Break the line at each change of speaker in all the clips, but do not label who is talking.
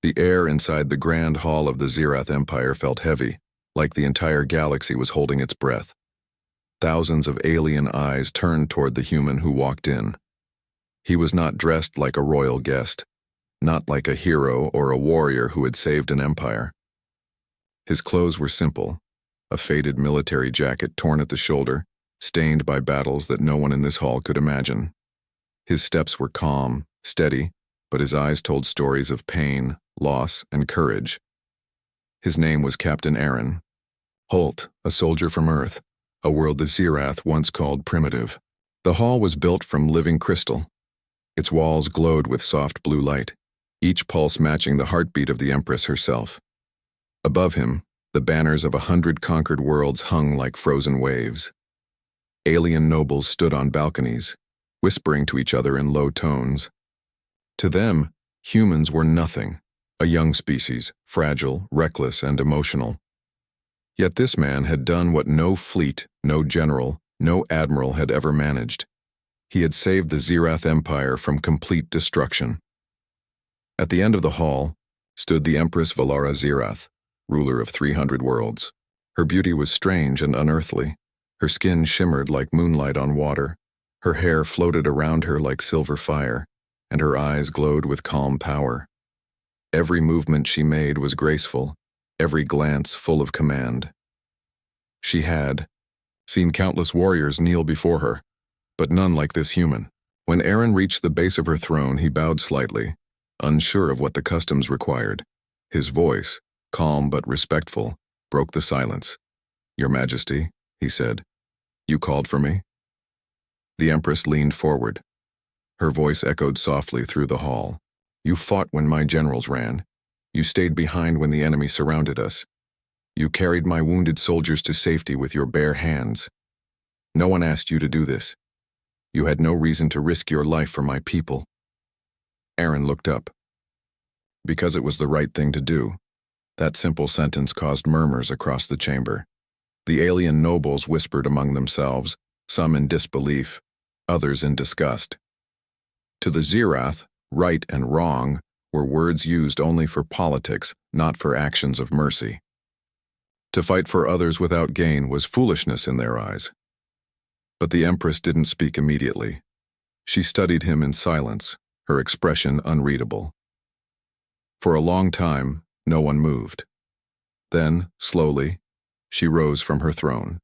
The air inside the grand hall of the Zirath Empire felt heavy, like the entire galaxy was holding its breath. Thousands of alien eyes turned toward the human who walked in. He was not dressed like a royal guest, not like a hero or a warrior who had saved an empire. His clothes were simple, a faded military jacket torn at the shoulder, stained by battles that no one in this hall could imagine. His steps were calm, steady, but his eyes told stories of pain, loss, and courage. His name was Captain Aaron Holt, a soldier from Earth, a world the Zirath once called primitive. The hall was built from living crystal. Its walls glowed with soft blue light, each pulse matching the heartbeat of the Empress herself. Above him, the banners of 100 conquered worlds hung like frozen waves. Alien nobles stood on balconies, whispering to each other in low tones. To them, humans were nothing, a young species, fragile, reckless, and emotional. Yet this man had done what no fleet, no general, no admiral had ever managed. He had saved the Zirath Empire from complete destruction. At the end of the hall stood the Empress Valara Zirath, ruler of 300 worlds. Her beauty was strange and unearthly. Her skin shimmered like moonlight on water. Her hair floated around her like silver fire, and her eyes glowed with calm power. Every movement she made was graceful, every glance full of command. She had seen countless warriors kneel before her, but none like this human. When Aaron reached the base of her throne, he bowed slightly, unsure of what the customs required. His voice, calm but respectful, broke the silence. "Your Majesty," he said, "you called for me?" The Empress leaned forward. Her voice echoed softly through the hall. "You fought when my generals ran. You stayed behind when the enemy surrounded us. You carried my wounded soldiers to safety with your bare hands. No one asked you to do this. You had no reason to risk your life for my people." Aaron looked up. Because it was the right thing to do. That simple sentence caused murmurs across the chamber. The alien nobles whispered among themselves, some in disbelief, others in disgust. To the Zirath, right and wrong were words used only for politics, not for actions of mercy. To fight for others without gain was foolishness in their eyes. But the Empress didn't speak immediately. She studied him in silence, her expression unreadable. For a long time, no one moved. Then, slowly, she rose from her throne.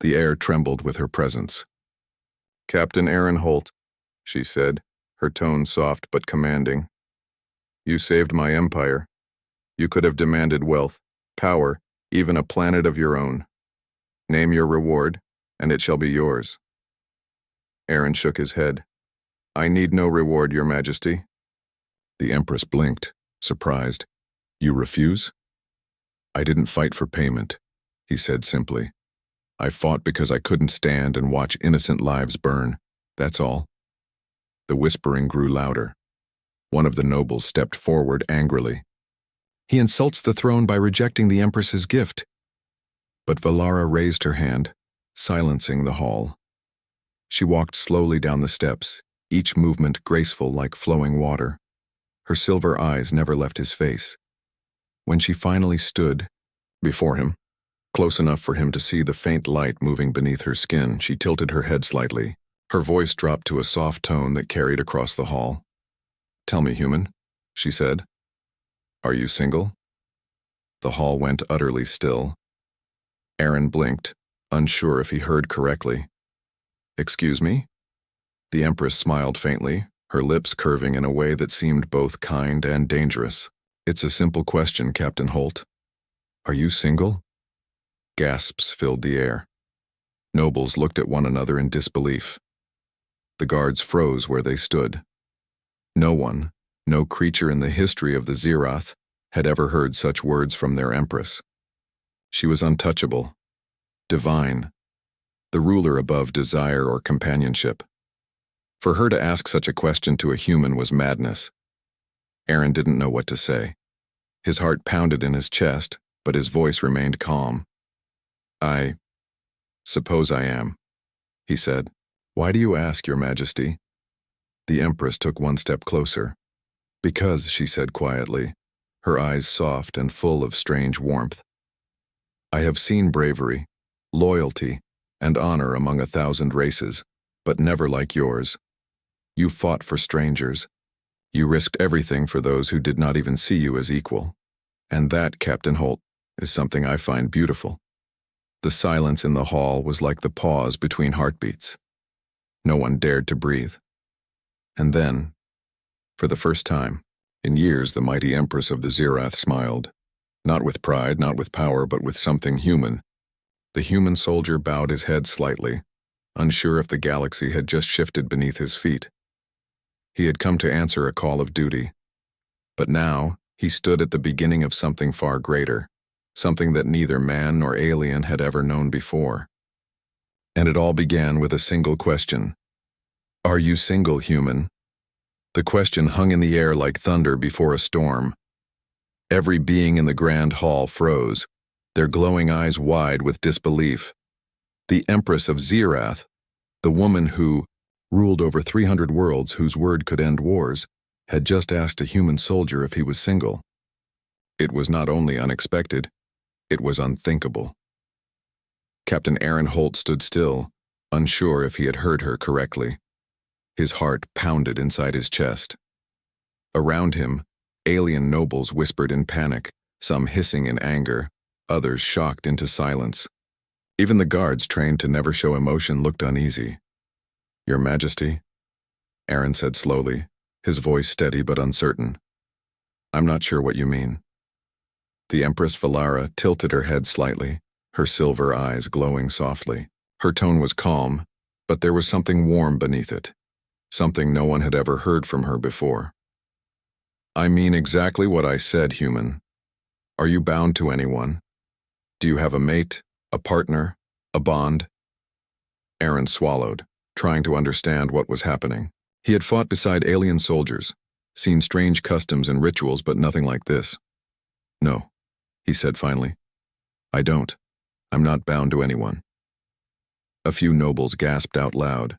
The air trembled with her presence. "Captain Aaron Holt," she said, her tone soft but commanding. "You saved my empire. You could have demanded wealth, power, even a planet of your own. Name your reward, and it shall be yours." Aaron shook his head. "I need no reward, Your Majesty." The Empress blinked, surprised. "You refuse?" "I didn't fight for payment," he said simply. "I fought because I couldn't stand and watch innocent lives burn. That's all." The whispering grew louder. One of the nobles stepped forward angrily. "He insults the throne by rejecting the Empress's gift." But Valara raised her hand, silencing the hall. She walked slowly down the steps, each movement graceful like flowing water. Her silver eyes never left his face. When she finally stood before him, close enough for him to see the faint light moving beneath her skin, she tilted her head slightly. Her voice dropped to a soft tone that carried across the hall. "Tell me, human," she said. "Are you single?" The hall went utterly still. Aaron blinked, unsure if he heard correctly. "Excuse me?" The Empress smiled faintly, her lips curving in a way that seemed both kind and dangerous. "It's a simple question, Captain Holt. Are you single?" Gasps filled the air. Nobles looked at one another in disbelief. The guards froze where they stood. No one, no creature in the history of the Zirath, had ever heard such words from their Empress. She was untouchable, divine, the ruler above desire or companionship. For her to ask such a question to a human was madness. Aaron didn't know what to say. His heart pounded in his chest, but his voice remained calm. "I suppose I am," he said. "Why do you ask, Your Majesty?" The Empress took one step closer. "Because," she said quietly, her eyes soft and full of strange warmth. I have seen bravery, loyalty, and honor among 1,000 races, but never like yours. You fought for strangers. You risked everything for those who did not even see you as equal. And that, Captain Holt, is something I find beautiful. The silence in the hall was like the pause between heartbeats. No one dared to breathe. And then, for the first time in years, the mighty Empress of the Zirath smiled. Not with pride, not with power, but with something human. The human soldier bowed his head slightly, unsure if the galaxy had just shifted beneath his feet. He had come to answer a call of duty. But now, he stood at the beginning of something far greater, something that neither man nor alien had ever known before. And it all began with a single question. Are you single, human? The question hung in the air like thunder before a storm. Every being in the grand hall froze, their glowing eyes wide with disbelief. The Empress of Zirath, the woman who ruled over 300 worlds whose word could end wars, had just asked a human soldier if he was single. It was not only unexpected, it was unthinkable. Captain Aaron Holt stood still, unsure if he had heard her correctly. His heart pounded inside his chest. Around him, alien nobles whispered in panic, some hissing in anger, others shocked into silence. Even the guards trained to never show emotion looked uneasy. Your Majesty, Aaron said slowly, his voice steady but uncertain. I'm not sure what you mean. The Empress Valara tilted her head slightly, her silver eyes glowing softly. Her tone was calm, but there was something warm beneath it, something no one had ever heard from her before. I mean exactly what I said, human. Are you bound to anyone? Do you have a mate, a partner, a bond? Aaron swallowed, trying to understand what was happening. He had fought beside alien soldiers, seen strange customs and rituals, but nothing like this. No, he said finally. I don't. I'm not bound to anyone. A few nobles gasped out loud.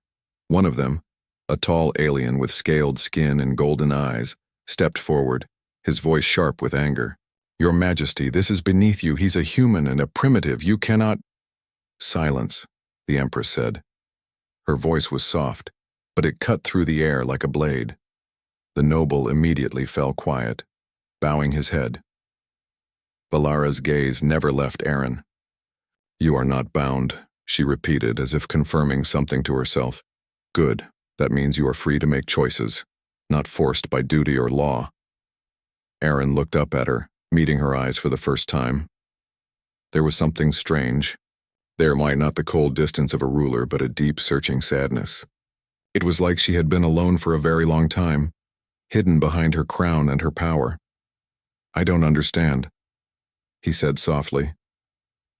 One of them, a tall alien with scaled skin and golden eyes, stepped forward, his voice sharp with anger. Your Majesty, this is beneath you. He's a human and a primitive. You cannot— Silence, the Empress said. Her voice was soft, but it cut through the air like a blade. The noble immediately fell quiet, bowing his head. Valara's gaze never left Aaron. You are not bound, she repeated as if confirming something to herself. Good, that means you are free to make choices, not forced by duty or law. Aaron looked up at her, meeting her eyes for the first time. There was something strange. There might not the cold distance of a ruler, but a deep, searching sadness. It was like she had been alone for a very long time, hidden behind her crown and her power. I don't understand, he said softly.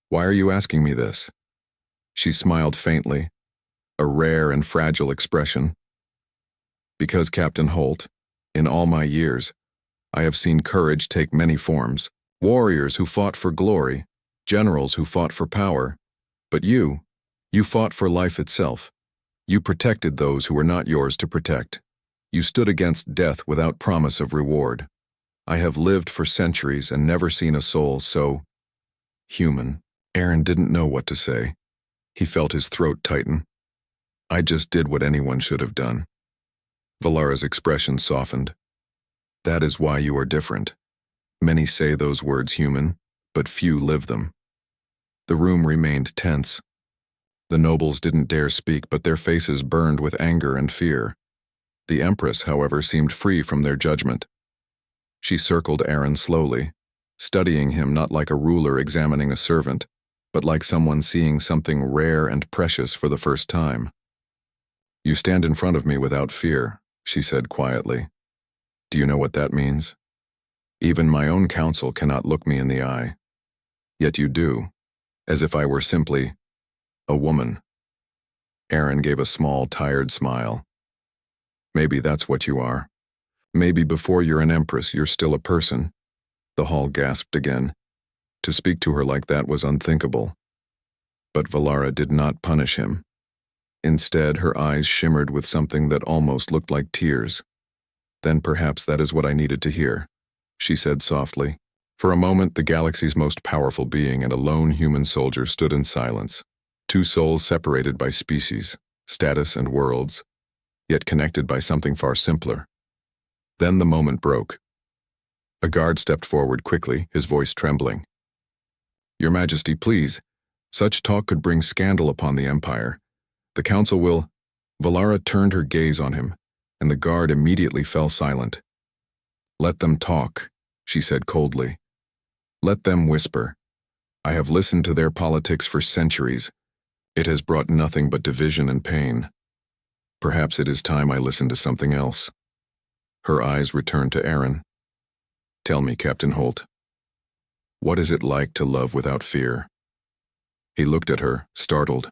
Why are you asking me this? She smiled faintly, a rare and fragile expression. Because, Captain Holt, in all my years, I have seen courage take many forms. Warriors who fought for glory, generals who fought for power. But you fought for life itself. You protected those who were not yours to protect. You stood against death without promise of reward. I have lived for centuries and never seen a soul so human. Aaron didn't know what to say. He felt his throat tighten. I just did what anyone should have done. Valara's expression softened. That is why you are different. Many say those words, human, but few live them. The room remained tense. The nobles didn't dare speak, but their faces burned with anger and fear. The Empress, however, seemed free from their judgment. She circled Aaron slowly, studying him not like a ruler examining a servant, but like someone seeing something rare and precious for the first time. You stand in front of me without fear, she said quietly. Do you know what that means? Even my own council cannot look me in the eye. Yet you do, as if I were simply a woman. Aaron gave a small, tired smile. Maybe that's what you are. Maybe before you're an empress, you're still a person. The hall gasped again. To speak to her like that was unthinkable. But Valara did not punish him. Instead, her eyes shimmered with something that almost looked like tears. Then perhaps that is what I needed to hear. she said softly. For a moment, the galaxy's most powerful being and a lone human soldier stood in silence, two souls separated by species, status, and worlds, yet connected by something far simpler. Then the moment broke. A guard stepped forward quickly, his voice trembling. "Your Majesty, please. Such talk could bring scandal upon the Empire. The Council will—" Valara turned her gaze on him, and the guard immediately fell silent. "Let them talk," she said coldly. "Let them whisper. I have listened to their politics for centuries. It has brought nothing but division and pain. Perhaps it is time I listened to something else." Her eyes returned to Aaron. "Tell me, Captain Holt, what is it like to love without fear?" He looked at her, startled.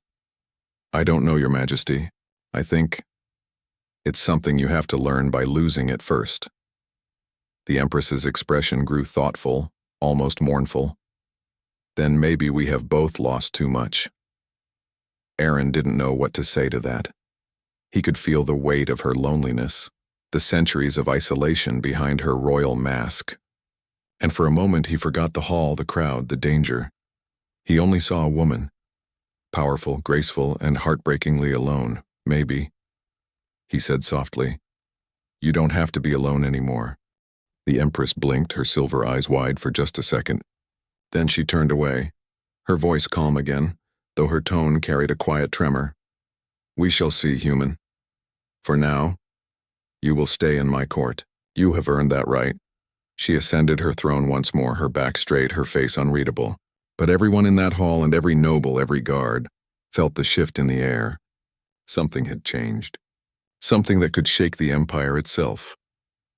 "I don't know, Your Majesty. I think it's something you have to learn by losing it first." The Empress's expression grew thoughtful, almost mournful. "Then maybe we have both lost too much." Aaron didn't know what to say to that. He could feel the weight of her loneliness, the centuries of isolation behind her royal mask. And for a moment he forgot the hall, the crowd, the danger. He only saw a woman, powerful, graceful, and heartbreakingly alone, maybe. He said softly, "You don't have to be alone anymore." The Empress blinked, her silver eyes wide for just a second. Then she turned away, her voice calm again, though her tone carried a quiet tremor. "We shall see, human. For now, you will stay in my court. You have earned that right." She ascended her throne once more, her back straight, her face unreadable. But everyone in that hall and every noble, every guard, felt the shift in the air. Something had changed. Something that could shake the Empire itself.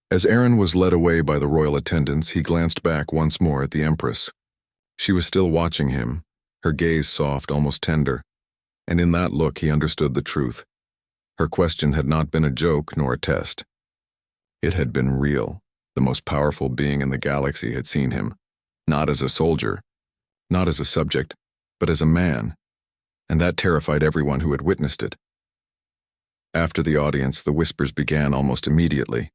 As Aaron was led away by the royal attendants, he glanced back once more at the Empress. She was still watching him, her gaze soft, almost tender. And in that look he understood the truth. Her question had not been a joke nor a test. It had been real. The most powerful being in the galaxy had seen him, not as a soldier, not as a subject, but as a man, and that terrified everyone who had witnessed it. After the audience, the whispers began almost immediately.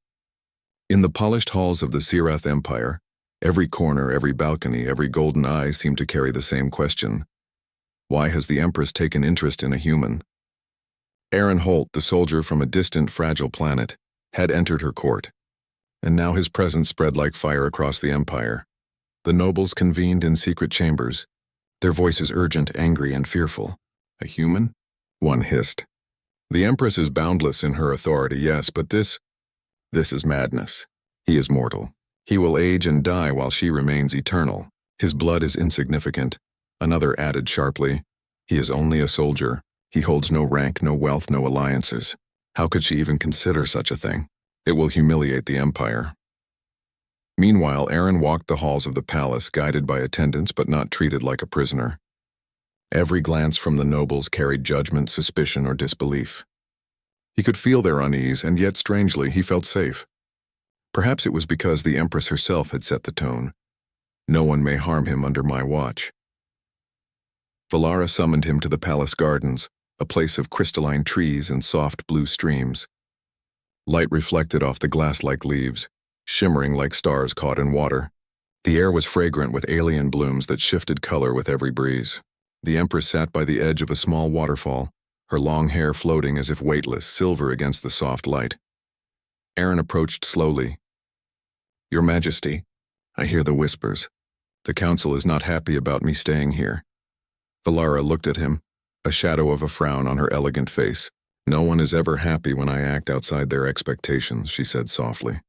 In the polished halls of the Zirath Empire, every corner, every balcony, every golden eye seemed to carry the same question. Why has the Empress taken interest in a human? Aaron Holt, the soldier from a distant, fragile planet, had entered her court, and now his presence spread like fire across the Empire. The nobles convened in secret chambers, their voices urgent, angry, and fearful. "A human?" one hissed. "The Empress is boundless in her authority, yes, but this is madness. He is mortal. He will age and die while she remains eternal. His blood is insignificant." Another added sharply, "He is only a soldier. He holds no rank, no wealth, no alliances. How could she even consider such a thing? It will humiliate the Empire." Meanwhile, Aaron walked the halls of the palace, guided by attendants but not treated like a prisoner. Every glance from the nobles carried judgment, suspicion, or disbelief. He could feel their unease, and yet strangely, he felt safe. Perhaps it was because the Empress herself had set the tone. "No one may harm him under my watch." Valara summoned him to the palace gardens, a place of crystalline trees and soft blue streams. Light reflected off the glass-like leaves, shimmering like stars caught in water. The air was fragrant with alien blooms that shifted color with every breeze. The Empress sat by the edge of a small waterfall, her long hair floating as if weightless, silver against the soft light. Aaron approached slowly. "Your Majesty, I hear the whispers. The council is not happy about me staying here." Valara looked at him, a shadow of a frown on her elegant face. "No one is ever happy when I act outside their expectations," she said softly.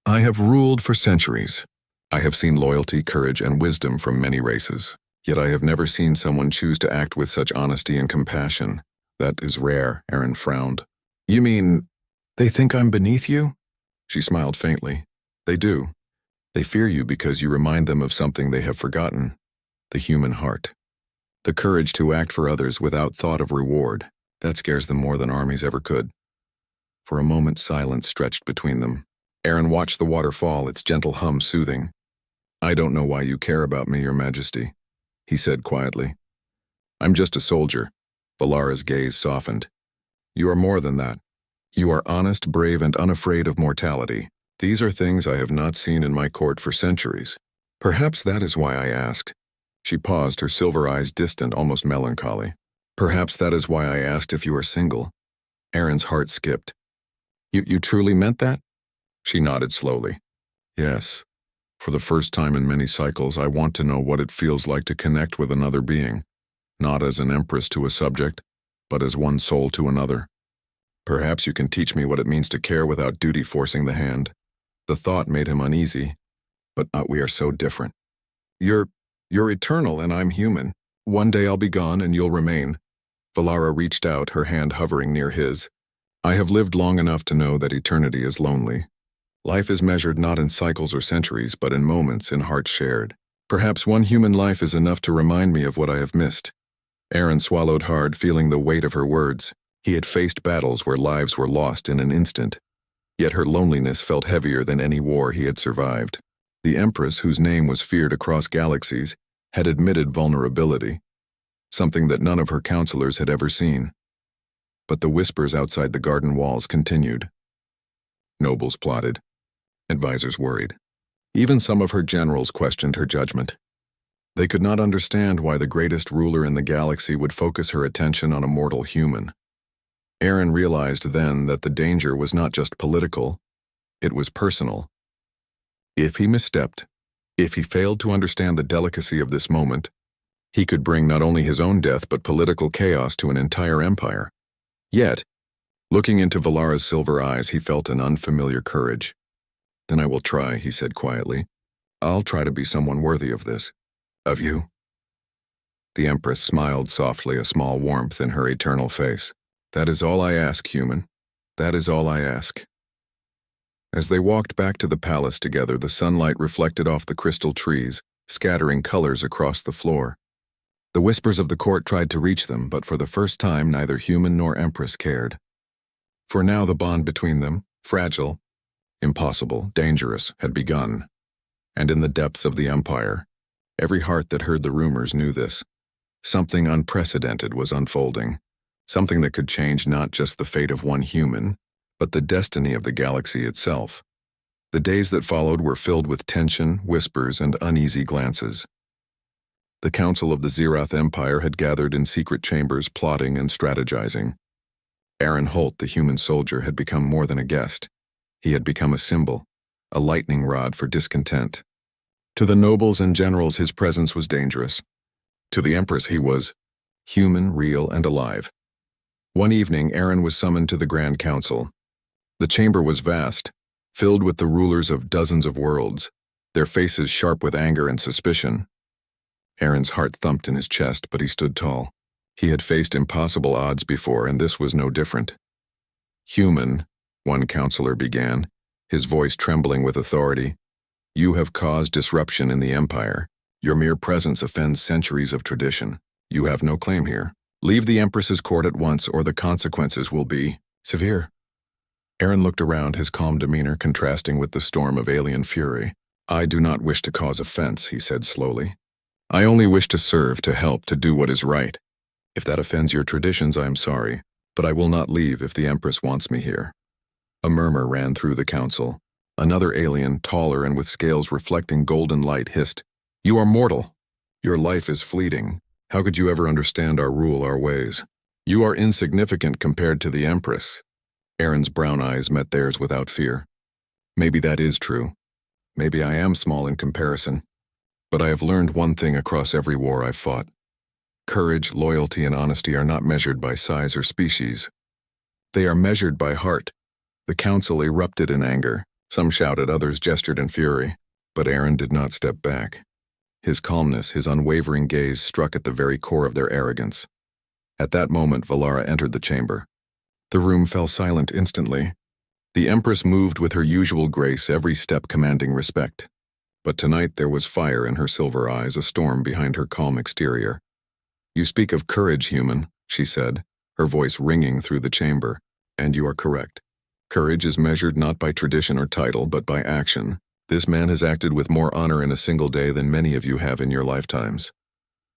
"I have ruled for centuries. I have seen loyalty, courage, and wisdom from many races. Yet I have never seen someone choose to act with such honesty and compassion. That is rare," Aaron frowned. "You mean, they think I'm beneath you?" She smiled faintly. "They do. They fear you because you remind them of something they have forgotten. The human heart. The courage to act for others without thought of reward. That scares them more than armies ever could." For a moment, silence stretched between them. Aaron watched the water fall, its gentle hum soothing. "I don't know why you care about me, Your Majesty," he said quietly. "I'm just a soldier." Valara's gaze softened. "You are more than that. You are honest, brave, and unafraid of mortality. These are things I have not seen in my court for centuries. Perhaps that is why I asked. She paused, her silver eyes distant, almost melancholy. Perhaps that is why I asked if you are single. Aaron's heart skipped. You truly meant that? She nodded slowly. Yes. For the first time in many cycles, I want to know what it feels like to connect with another being, not as an empress to a subject, but as one soul to another. Perhaps you can teach me what it means to care without duty forcing the hand. The thought made him uneasy, but we are so different. You're eternal and I'm human. One day I'll be gone and you'll remain. Valara reached out, her hand hovering near his. I have lived long enough to know that eternity is lonely. Life is measured not in cycles or centuries, but in moments, in hearts shared. Perhaps one human life is enough to remind me of what I have missed. Aaron swallowed hard, feeling the weight of her words. He had faced battles where lives were lost in an instant. Yet her loneliness felt heavier than any war he had survived. The Empress, whose name was feared across galaxies, had admitted vulnerability, something that none of her counselors had ever seen. But the whispers outside the garden walls continued. Nobles plotted. Advisors worried. Even some of her generals questioned her judgment. They could not understand why the greatest ruler in the galaxy would focus her attention on a mortal human. Aaron realized then that the danger was not just political, it was personal. If he misstepped, if he failed to understand the delicacy of this moment, he could bring not only his own death but political chaos to an entire empire. Yet, looking into Valara's silver eyes, he felt an unfamiliar courage. Then I will try, he said quietly. I'll try to be someone worthy of this. Of you? The Empress smiled softly, a small warmth in her eternal face. That is all I ask, human. That is all I ask. As they walked back to the palace together, the sunlight reflected off the crystal trees, scattering colors across the floor. The whispers of the court tried to reach them, but for the first time neither human nor Empress cared. For now the bond between them, fragile, impossible, dangerous, had begun. And in the depths of the empire, every heart that heard the rumors knew this. Something unprecedented was unfolding. Something that could change not just the fate of one human, but the destiny of the galaxy itself. The days that followed were filled with tension, whispers, and uneasy glances. The Council of the Zirath Empire had gathered in secret chambers, plotting and strategizing. Aaron Holt, the human soldier, had become more than a guest. He had become a symbol, a lightning rod for discontent. To the nobles and generals, his presence was dangerous. To the Empress, he was human, real, and alive. One evening, Aaron was summoned to the Grand Council. The chamber was vast, filled with the rulers of dozens of worlds, their faces sharp with anger and suspicion. Aaron's heart thumped in his chest, but he stood tall. He had faced impossible odds before, and this was no different. Human, one counselor began, his voice trembling with authority. You have caused disruption in the Empire. Your mere presence offends centuries of tradition. You have no claim here. Leave the Empress's court at once, or the consequences will be severe. Aaron looked around, his calm demeanor contrasting with the storm of alien fury. I do not wish to cause offense, he said slowly. I only wish to serve, to help, to do what is right. If that offends your traditions, I am sorry, but I will not leave if the Empress wants me here. A murmur ran through the council. Another alien, taller and with scales reflecting golden light, hissed, You are mortal. Your life is fleeting. How could you ever understand our rule, our ways? You are insignificant compared to the Empress. Aaron's brown eyes met theirs without fear. Maybe that is true. Maybe I am small in comparison. But I have learned one thing across every war I've fought. Courage, loyalty, and honesty are not measured by size or species. They are measured by heart. The council erupted in anger. Some shouted, others gestured in fury. But Aaron did not step back. His calmness, his unwavering gaze struck at the very core of their arrogance. At that moment, Valara entered the chamber. The room fell silent instantly. The Empress moved with her usual grace, every step commanding respect. But tonight there was fire in her silver eyes, a storm behind her calm exterior. You speak of courage, human, she said, her voice ringing through the chamber, and you are correct. Courage is measured not by tradition or title, but by action. This man has acted with more honor in a single day than many of you have in your lifetimes.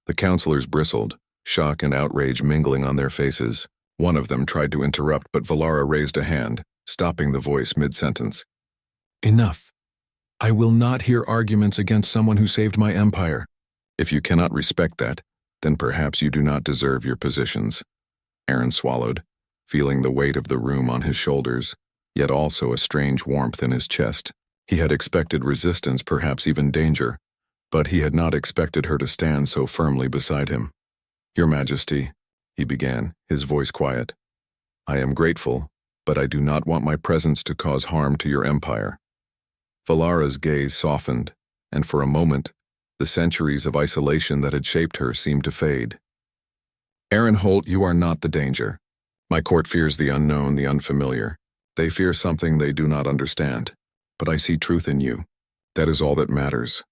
The counselors bristled, shock and outrage mingling on their faces. One of them tried to interrupt, but Valara raised a hand, stopping the voice mid-sentence. Enough. I will not hear arguments against someone who saved my empire. If you cannot respect that, then perhaps you do not deserve your positions. Aaron swallowed, feeling the weight of the room on his shoulders, yet also a strange warmth in his chest. He had expected resistance, perhaps even danger, but he had not expected her to stand so firmly beside him. Your Majesty, he began, his voice quiet. I am grateful, but I do not want my presence to cause harm to your empire. Valara's gaze softened, and for a moment, the centuries of isolation that had shaped her seemed to fade. Aaron Holt, you are not the danger. My court fears the unknown, the unfamiliar. They fear something they do not understand. But I see truth in you. That is all that matters.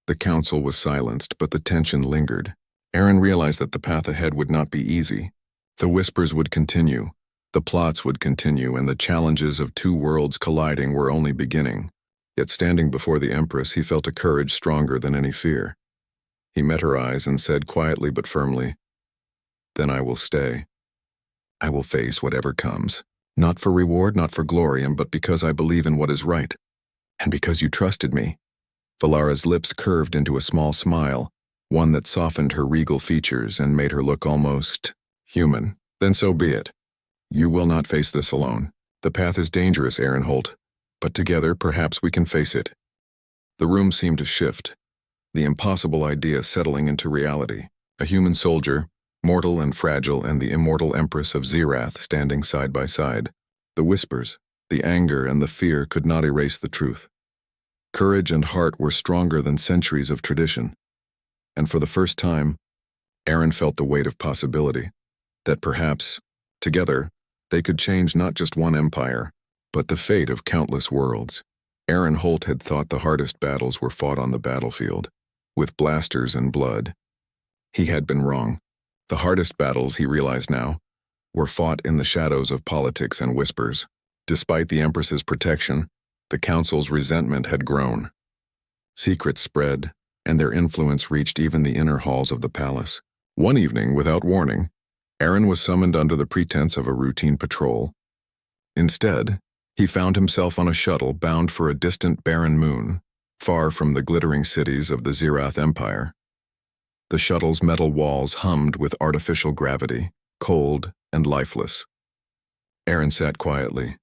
The council was silenced, but the tension lingered. Aaron realized that the path ahead would not be easy. The whispers would continue, the plots would continue, and the challenges of two worlds colliding were only beginning. Yet standing before the Empress, he felt a courage stronger than any fear. He met her eyes and said quietly but firmly, Then I will stay. I will face whatever comes. Not for reward, not for glory, but because I believe in what is right. And because you trusted me. Valara's lips curved into a small smile, one that softened her regal features and made her look almost human. Then so be it. You will not face this alone. The path is dangerous, Aaron Holt. But together, perhaps we can face it. The room seemed to shift, the impossible idea settling into reality. A human soldier, mortal and fragile, and the immortal Empress of Zirath standing side by side. The whispers, the anger, and the fear could not erase the truth. Courage and heart were stronger than centuries of tradition. And for the first time, Aaron felt the weight of possibility, that perhaps, together, they could change not just one empire, but the fate of countless worlds. Aaron Holt had thought the hardest battles were fought on the battlefield, with blasters and blood. He had been wrong. The hardest battles, he realized now, were fought in the shadows of politics and whispers. Despite the Empress's protection, the Council's resentment had grown. Secrets spread, and their influence reached even the inner halls of the palace. One evening, without warning, Aaron was summoned under the pretense of a routine patrol. Instead, he found himself on a shuttle bound for a distant barren moon, far from the glittering cities of the Zirath Empire. The shuttle's metal walls hummed with artificial gravity, cold and lifeless. Aaron sat quietly,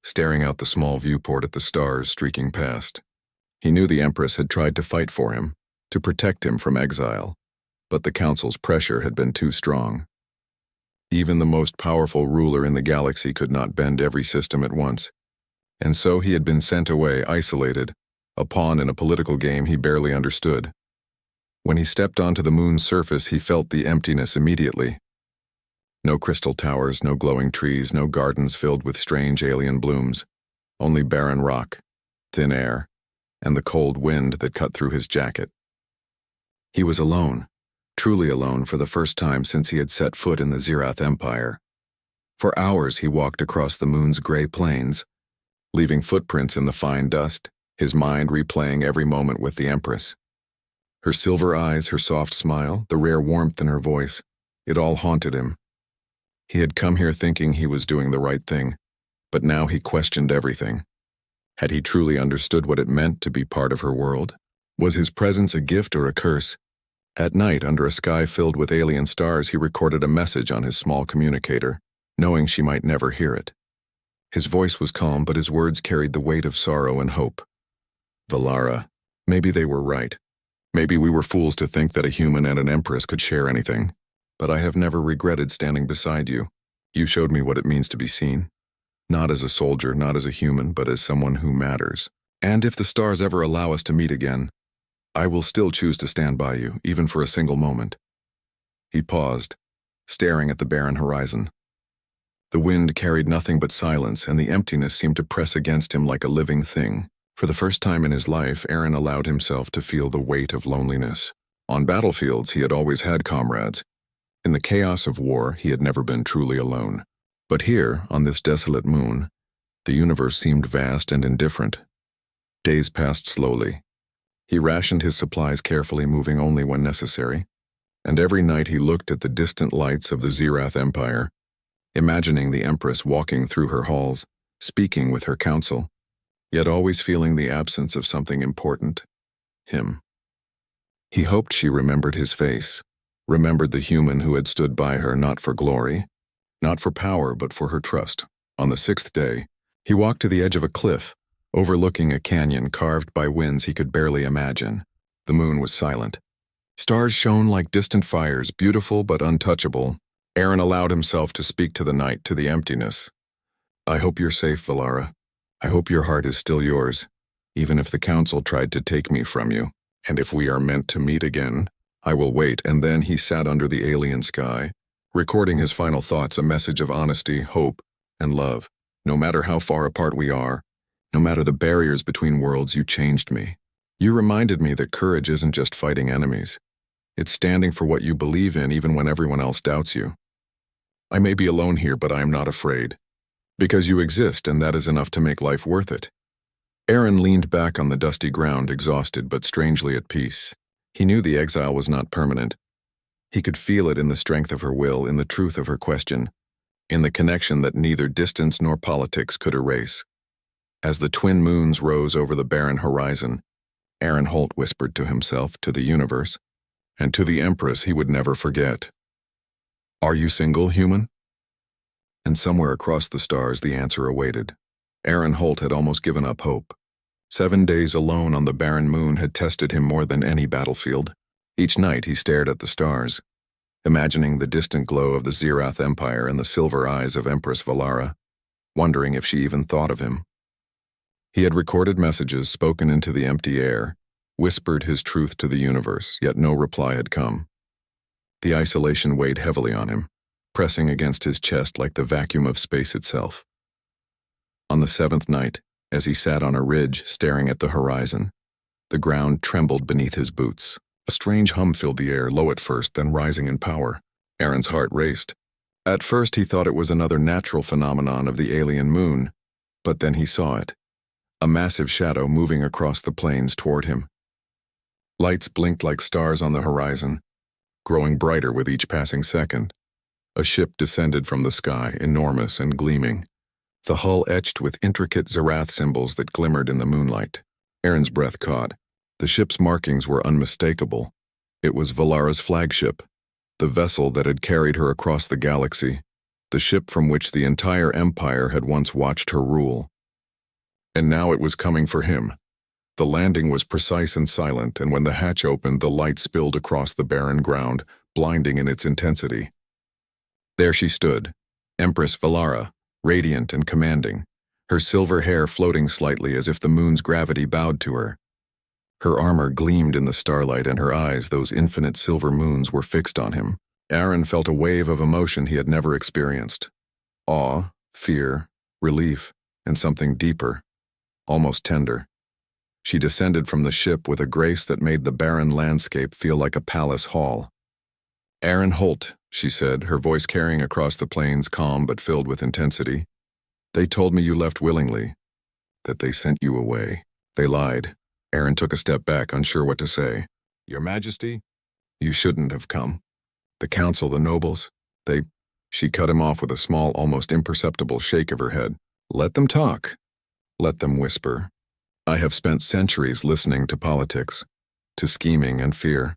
staring out the small viewport at the stars streaking past. He knew the Empress had tried to fight for him, to protect him from exile, but the Council's pressure had been too strong. Even the most powerful ruler in the galaxy could not bend every system at once, and so he had been sent away isolated, a pawn in a political game he barely understood. When he stepped onto the moon's surface, he felt the emptiness immediately. No crystal towers, no glowing trees, no gardens filled with strange alien blooms, only barren rock, thin air, and the cold wind that cut through his jacket. He was alone, truly alone for the first time since he had set foot in the Zirath Empire. For hours he walked across the moon's gray plains, leaving footprints in the fine dust, his mind replaying every moment with the Empress. Her silver eyes, her soft smile, the rare warmth in her voice, it all haunted him. He had come here thinking he was doing the right thing, but now he questioned everything. Had he truly understood what it meant to be part of her world? Was his presence a gift or a curse? At night, under a sky filled with alien stars, he recorded a message on his small communicator, knowing she might never hear it. His voice was calm, but his words carried the weight of sorrow and hope. Valara, maybe they were right. Maybe we were fools to think that a human and an Empress could share anything. But I have never regretted standing beside you. You showed me what it means to be seen. Not as a soldier, not as a human, but as someone who matters. And if the stars ever allow us to meet again, I will still choose to stand by you, even for a single moment. He paused, staring at the barren horizon. The wind carried nothing but silence, and the emptiness seemed to press against him like a living thing. For the first time in his life, Aaron allowed himself to feel the weight of loneliness. On battlefields, he had always had comrades. In the chaos of war, he had never been truly alone. But here, on this desolate moon, the universe seemed vast and indifferent. Days passed slowly. He rationed his supplies carefully, moving only when necessary. And every night he looked at the distant lights of the Zirath Empire, imagining the Empress walking through her halls, speaking with her council. yet always feeling the absence of something important. Him. He hoped she remembered his face, remembered the human who had stood by her not for glory, not for power, but for her trust. On the 6th day, he walked to the edge of a cliff, overlooking a canyon carved by winds he could barely imagine. The moon was silent. Stars shone like distant fires, beautiful but untouchable. Aaron allowed himself to speak to the night, to the emptiness. I hope you're safe, Valara. I hope your heart is still yours, even if the council tried to take me from you. And if we are meant to meet again, I will wait. And then he sat under the alien sky, recording his final thoughts, a message of honesty, hope, and love. No matter how far apart we are, no matter the barriers between worlds, you changed me. You reminded me that courage isn't just fighting enemies. It's standing for what you believe in even when everyone else doubts you. I may be alone here, but I am not afraid. Because you exist, and that is enough to make life worth it. Aaron leaned back on the dusty ground, exhausted but strangely at peace. He knew the exile was not permanent. He could feel it in the strength of her will, in the truth of her question, in the connection that neither distance nor politics could erase. As the twin moons rose over the barren horizon, Aaron Holt whispered to himself, to the universe, and to the Empress he would never forget. Are you single, human? And somewhere across the stars the answer awaited. Aaron Holt had almost given up hope. 7 days alone on the barren moon had tested him more than any battlefield. Each night he stared at the stars, imagining the distant glow of the Zirath Empire and the silver eyes of Empress Valara, wondering if she even thought of him. He had recorded messages spoken into the empty air, whispered his truth to the universe, yet no reply had come. The isolation weighed heavily on him, pressing against his chest like the vacuum of space itself. On the 7th night, as he sat on a ridge staring at the horizon, the ground trembled beneath his boots. A strange hum filled the air, low at first, then rising in power. Aaron's heart raced. At first he thought it was another natural phenomenon of the alien moon, but then he saw it. A massive shadow moving across the plains toward him. Lights blinked like stars on the horizon, growing brighter with each passing second. A ship descended from the sky, enormous and gleaming, the hull etched with intricate Zirath symbols that glimmered in the moonlight. Aaron's breath caught. The ship's markings were unmistakable. It was Valara's flagship, the vessel that had carried her across the galaxy, the ship from which the entire empire had once watched her rule. And now it was coming for him. The landing was precise and silent, and when the hatch opened, the light spilled across the barren ground, blinding in its intensity. There she stood, Empress Valara, radiant and commanding, her silver hair floating slightly as if the moon's gravity bowed to her. Her armor gleamed in the starlight, and her eyes, those infinite silver moons, were fixed on him. Aaron felt a wave of emotion he had never experienced. Awe, fear, relief, and something deeper, almost tender. She descended from the ship with a grace that made the barren landscape feel like a palace hall. Aaron Holt, she said, her voice carrying across the plains, calm but filled with intensity. They told me you left willingly, that they sent you away. They lied. Aaron took a step back, unsure what to say. Your Majesty, you shouldn't have come. The council, the nobles, they... She cut him off with a small, almost imperceptible shake of her head. Let them talk. Let them whisper. I have spent centuries listening to politics, to scheming and fear.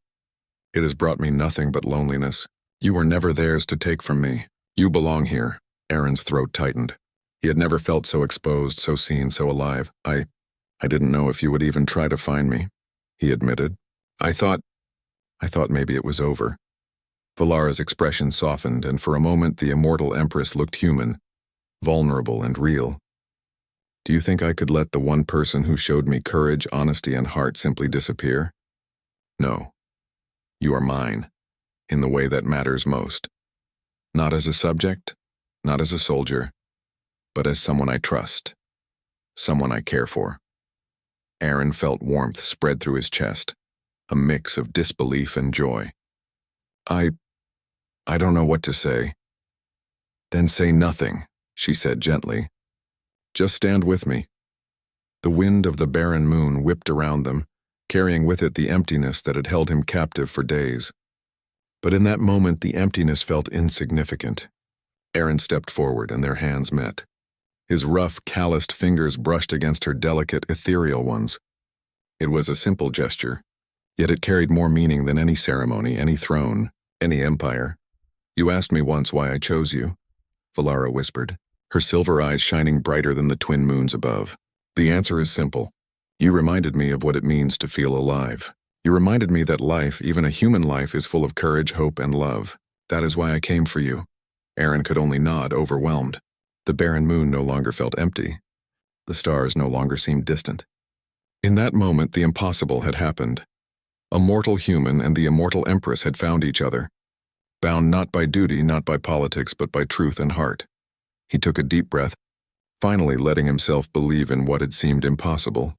It has brought me nothing but loneliness. You were never theirs to take from me. You belong here. Aaron's throat tightened. He had never felt so exposed, so seen, so alive. I didn't know if you would even try to find me, he admitted. I thought maybe it was over. Valara's expression softened, and for a moment the immortal Empress looked human, vulnerable and real. Do you think I could let the one person who showed me courage, honesty, and heart simply disappear? No. You are mine, in the way that matters most. Not as a subject, not as a soldier, but as someone I trust, someone I care for. Aaron felt warmth spread through his chest, a mix of disbelief and joy. I don't know what to say. Then say nothing, she said gently. Just stand with me. The wind of the barren moon whipped around them, carrying with it the emptiness that had held him captive for days. But in that moment the emptiness felt insignificant. Aaron stepped forward and their hands met. His rough, calloused fingers brushed against her delicate, ethereal ones. It was a simple gesture, yet it carried more meaning than any ceremony, any throne, any empire. "You asked me once why I chose you," Valara whispered, her silver eyes shining brighter than the twin moons above. "The answer is simple. You reminded me of what it means to feel alive. You reminded me that life, even a human life, is full of courage, hope, and love. That is why I came for you." Aaron could only nod, overwhelmed. The barren moon no longer felt empty. The stars no longer seemed distant. In that moment, the impossible had happened. A mortal human and the immortal Empress had found each other, bound not by duty, not by politics, but by truth and heart. He took a deep breath, finally letting himself believe in what had seemed impossible.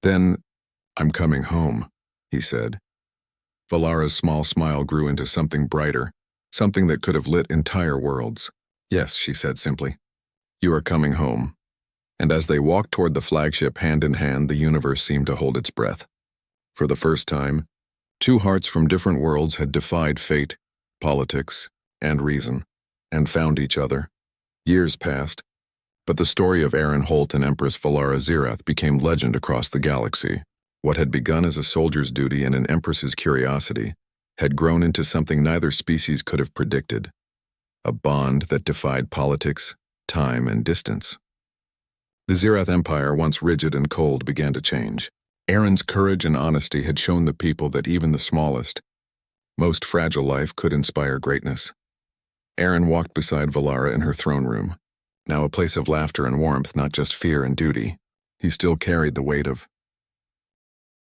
Then, "I'm coming home," he said. Valara's small smile grew into something brighter, something that could have lit entire worlds. "Yes," she said simply. "You are coming home." And as they walked toward the flagship hand in hand, the universe seemed to hold its breath. For the first time, two hearts from different worlds had defied fate, politics, and reason, and found each other. Years passed, but the story of Aaron Holt and Empress Valara Zirath became legend across the galaxy. What had begun as a soldier's duty and an empress's curiosity had grown into something neither species could have predicted, a bond that defied politics, time, and distance. The Zirath Empire, once rigid and cold, began to change. Aaron's courage and honesty had shown the people that even the smallest, most fragile life could inspire greatness. Aaron walked beside Valara in her throne room, now a place of laughter and warmth, not just fear and duty. He still carried the weight of